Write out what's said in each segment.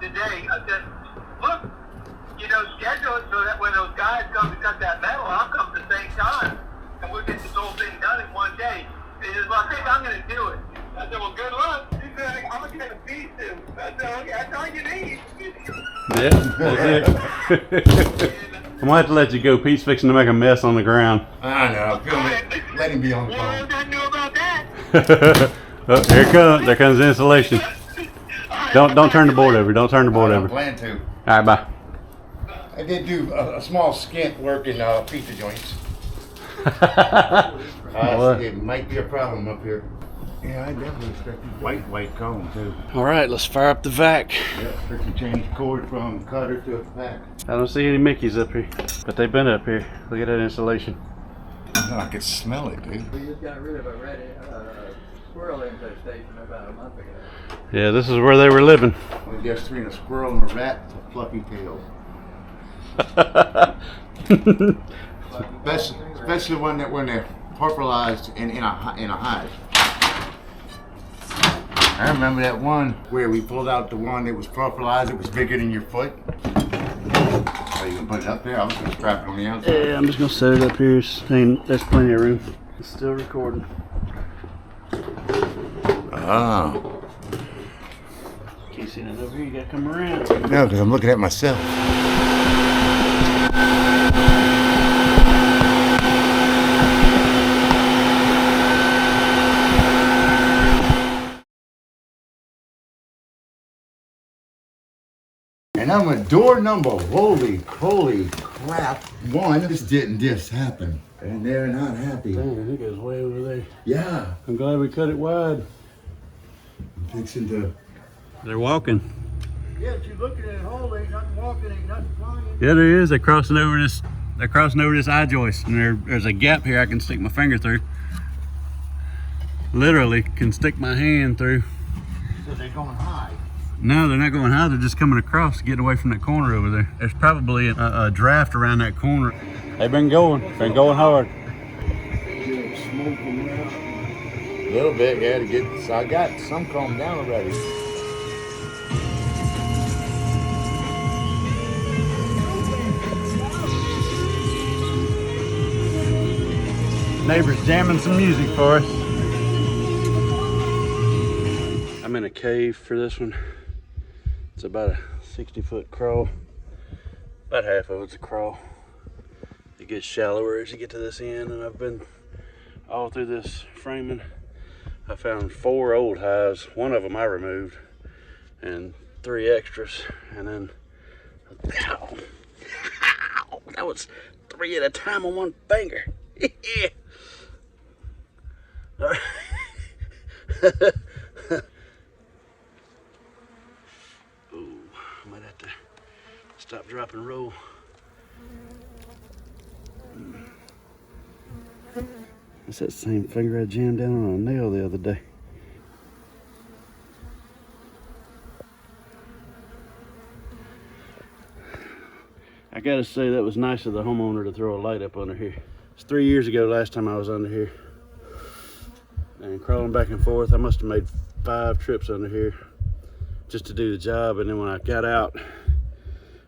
today. I said, look, schedule it so that when those guys come to cut that metal, I'll come at the same time. And we'll get this whole thing done in one day. He says, well, I think I'm going to do it. I said, well, good luck. He said, I'm going to get a piece too. I said, okay, that's all you need. Yeah, that's it. I'm going to have to let you go. Pete's fixing to make a mess on the ground. I know. Let him be on the phone. Well, I know about that. Oh, here it comes. There comes the insulation. Don't turn the board over. Don't turn the board over. I plan to. All right, bye. I did do a small skint work in pizza joints. It might be a problem up here. Yeah, I definitely expected white cone too. All right, let's fire up the vac. Yeah, quickly change cord from cutter to a vac. I don't see any Mickeys up here, but they've been up here. Look at that insulation. I could smell it, dude. We just got rid of a squirrel infestation about a month ago. Yeah, this is where they were living. I guess between a squirrel and a rat, it's a fluffy tail. Especially when they're purpleized in a hive. I remember that one where we pulled out the one that was purpleized. It was bigger than your foot. Are you gonna put it up there? I was gonna strap it on the outside. Yeah, I'm just gonna set it up here. There's plenty of room. It's still recording. Oh. Can't see that over here. You gotta come around. No, because I'm looking at myself. And I'm at door number, holy crap. One, this didn't just happen. And they're not happy. Dang, I think it was way over there. Yeah. I'm glad we cut it wide. I'm fixing to. They're walking. Yeah, but you looking at it hole, ain't nothing walking, ain't nothing flying. Yeah, there is. They're crossing over this eye joist, and there's a gap here I can stick my finger through. Literally can stick my hand through. So they're going high. No, they're not going high. They're just coming across, getting away from that corner over there. There's probably a draft around that corner. They've been going hard. A little bit, yeah, to get. So I got some calmed down already. Neighbors jamming some music for us. I'm in a cave for this one. It's about a 60-foot crawl. About half of it's a crawl. It gets shallower as you get to this end, and I've been all through this framing. I found 4 old hives. One of them I removed, and 3 extras, and then ow, that was 3 at a time on one finger. Yeah. All right. Ooh, I might have to stop, drop, and roll. That's that same finger I jammed down on a nail the other day. I gotta say, that was nice of the homeowner to throw a light up under here. It's 3 years ago last time I was under here. And crawling back and forth, I must have made 5 trips under here just to do the job. And then when I got out,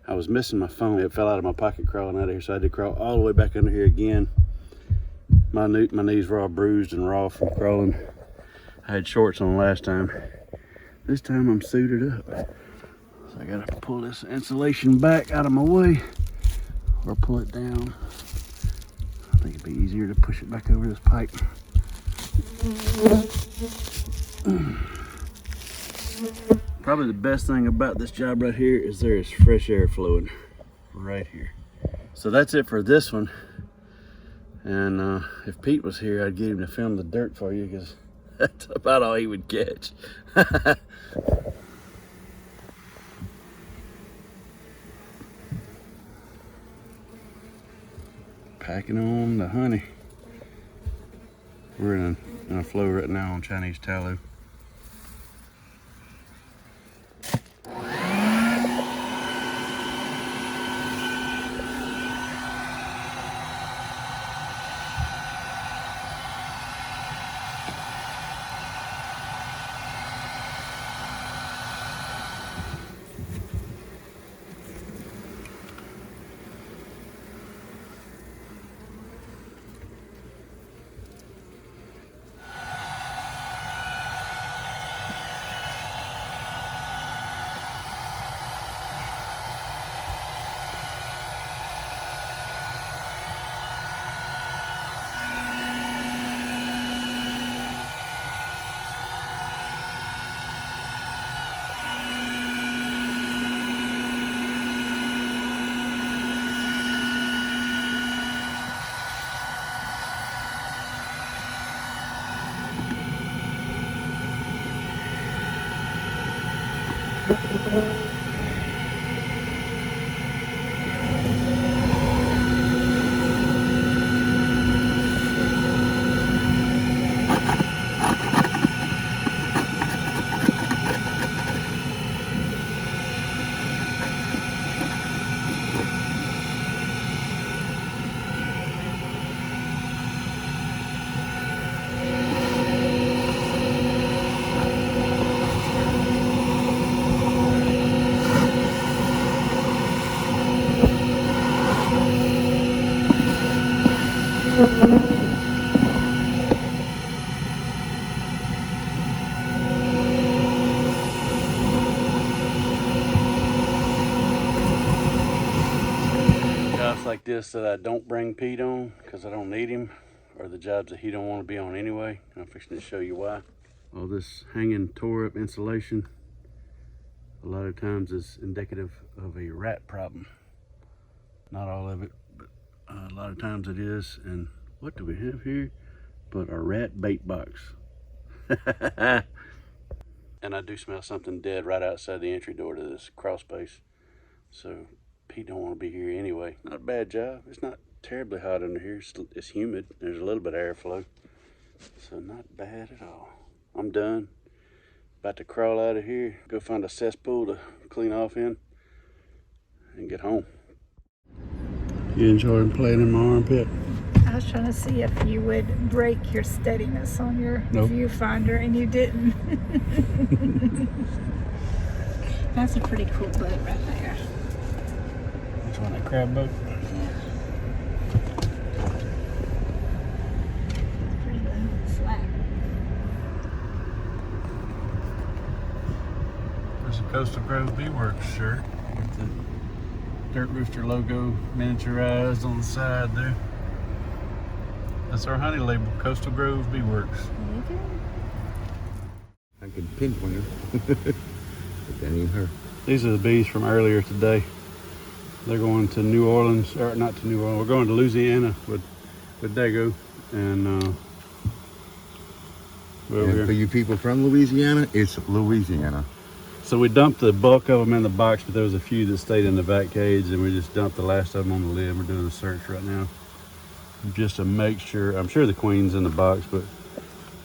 I was missing my phone. It fell out of my pocket crawling out of here, so I had to crawl all the way back under here again. My knees were all bruised and raw from crawling. I had shorts on last time. This time I'm suited up. So I gotta pull this insulation back out of my way or pull it down. I think it'd be easier to push it back over this pipe. Probably the best thing about this job right here is there is fresh air flowing right here. So that's it for this one. And if Pete was here, I'd get him to film the dirt for you, because that's about all he would catch. Packing on the honey. We're in a flow right now on Chinese tallow. like this that I don't bring Pete on because I don't need him, or the jobs that he don't want to be on anyway. I'm fixing to show you why. All this hanging tore up insulation a lot of times is indicative of a rat problem. Not all of it, but a lot of times it is. And what do we have here but a rat bait box? And I do smell something dead right outside the entry door to this crawl space. So Pete don't want to be here anyway. Not a bad job. It's not terribly hot under here. It's humid. There's a little bit of airflow. So not bad at all. I'm done. About to crawl out of here, go find a cesspool to clean off in, and get home. You enjoying playing in my armpit? I was trying to see if you would break your steadiness on your Nope. viewfinder, and you didn't. That's a pretty cool boat right there. Which one, that crab boat? Pretty flat. There's a Coastal Grove Bee Works shirt with the Dirt Rooster logo miniaturized on the side there. That's our honey label, Coastal Grove Bee Works. I could pinpoint her, but that ain't her. These are the bees from earlier today. They're going to New Orleans, or not to New Orleans, we're going to Louisiana with Dago. And we're over And here. for you people from Louisiana, it's Louisiana. So we dumped the bulk of them in the box, but there was a few that stayed in the vac cage, and we just dumped the last of them on the lid. We're doing a search right now, just to make sure. I'm sure the queen's in the box, but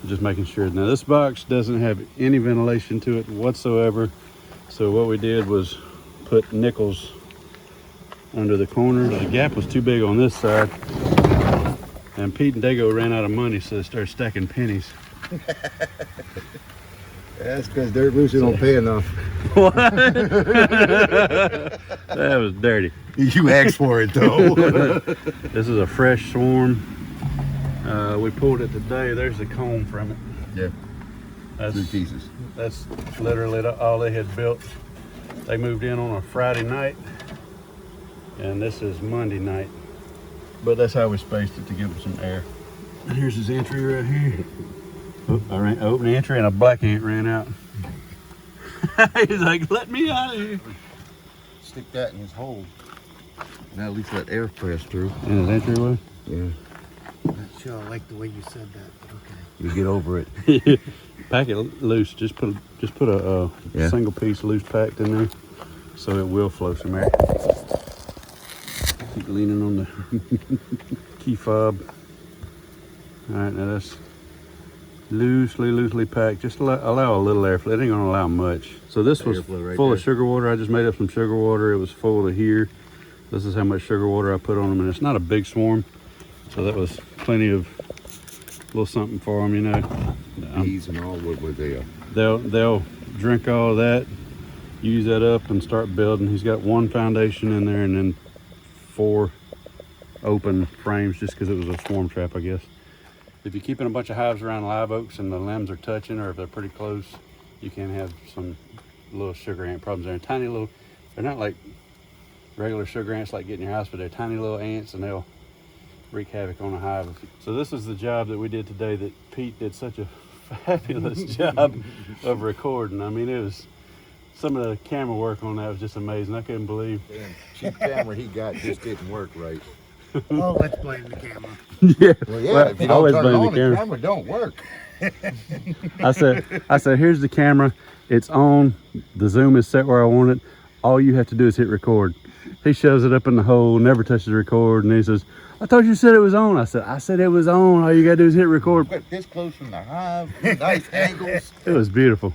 just making sure. Now this box doesn't have any ventilation to it whatsoever. So what we did was put nickels under the corners. The gap was too big on this side, and Pete and Dago ran out of money, so they started stacking pennies. That's because Dirt Rooster don't pay enough. What? That was dirty. You asked for it though. This is a fresh swarm. We pulled it today. There's the comb from it. Yeah, That's, 3 pieces. that's literally all they had built. They moved in on a Friday night, and this is Monday night. But that's how we spaced it to give them some air. And here's his entry right here. Oh, I opened the entry and a black ant ran out. He's like, let me out of here. Stick that in his hole. Now at least let air press through. In his entryway? Yeah. Not sure I like the way you said that, but okay. You get over it. Pack it loose. Just put a Yeah. single piece loose packed in there, so it will flow some air. Keep leaning on the key fob. All right, now that's loosely packed. Just allow a little airflow. It ain't gonna allow much. So this was Airflow right full of there. sugar water. I just made up some sugar water. It was full to here. This is how much sugar water I put on them, and it's not a big swarm, so that was plenty of little something for them, you know. Bees and all, what were they? They'll drink all of that, use that up, and start building. He's got 1 foundation in there and then 4 open frames, just because it was a swarm trap, I guess. If you're keeping a bunch of hives around live oaks and the limbs are touching, or if they're pretty close, you can have some little sugar ant problems there. Tiny little, they're not like regular sugar ants like get in your house, but they're tiny little ants, and they'll wreak havoc on a hive. So this is the job that we did today that Pete did such a fabulous job of recording. I mean, it was, some of the camera work on that was just amazing. I couldn't believe. Damn, cheap camera he got just didn't work right. Oh, let's blame the camera. Yeah, Well, yeah, well, if you I don't always turn it blame on, the camera. the camera don't work. I said, here's the camera. It's on. The zoom is set where I want it. All you have to do is hit record. He shoves it up in the hole, never touches record, and he says, I thought you said it was on. I said it was on. All you gotta do is hit record. But this close from the hive, nice angles. It was beautiful.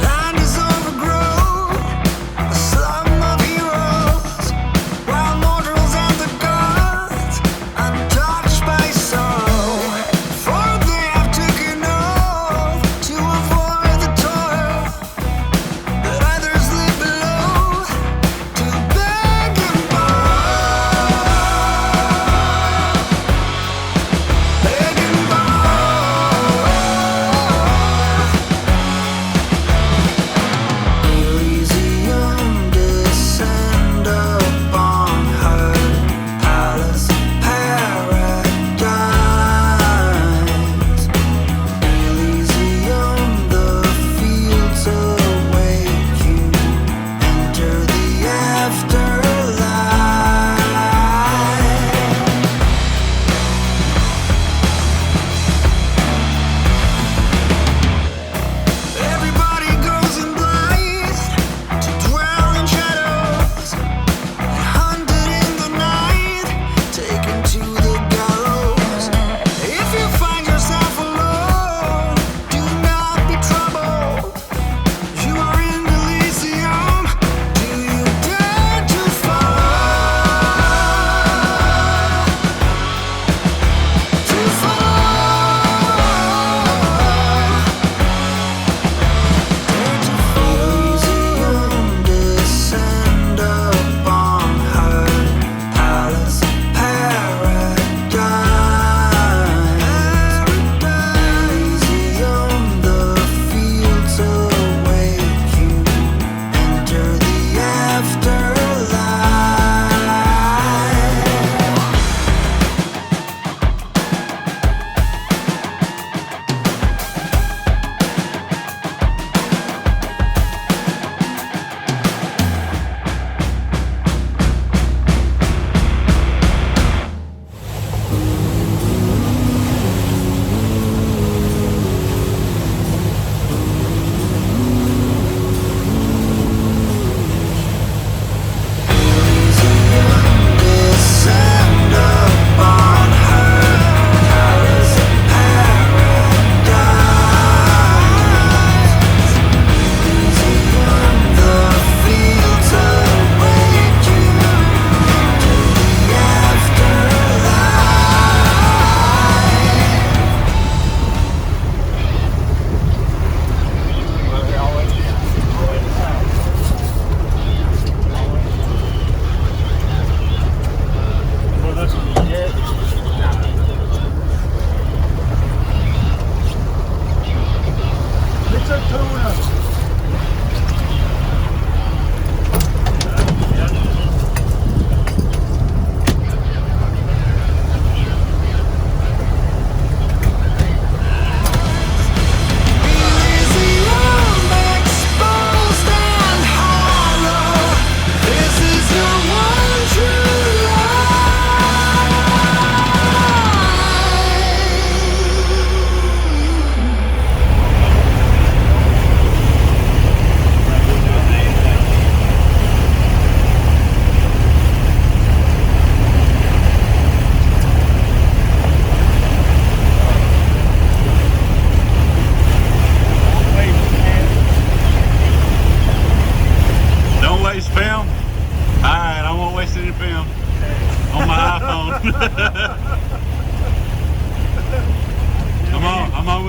Land is overgrown, a slum of heroes, while mortals and the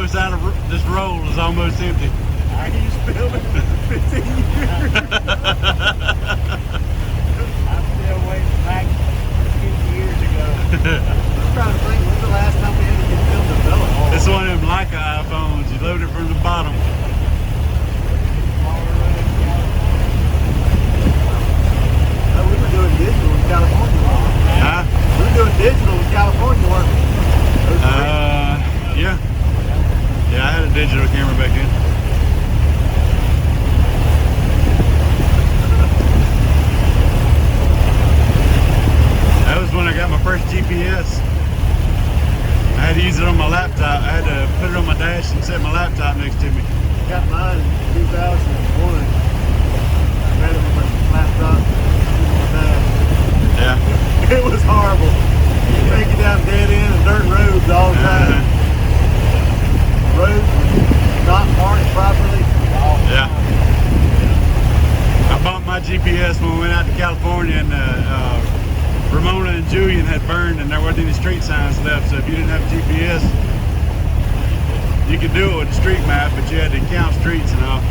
other side of this roll is almost empty. I used to build it for 15 years. I'm still waiting back 50 years ago. I'm trying to think, when's the last time we had to get built a bellow hall? It's one of them Leica iPhones. You load it from the bottom. We were doing digital in California. Huh? We were doing digital in California, weren't we? Yeah. Yeah, I had a digital camera back then. That was when I got my first GPS. I had to use it on my laptop. I had to put it on my dash and set my laptop next to me. Got mine in 2001. I had it with my laptop on my dash. Yeah. It was horrible. You take it down dead end and dirt roads all the time. Roads were not marked properly. Yeah. I bought my GPS when we went out to California, and Ramona and Julian had burned and there wasn't any street signs left, so if you didn't have GPS, you could do it with a street map, but you had to count streets and all.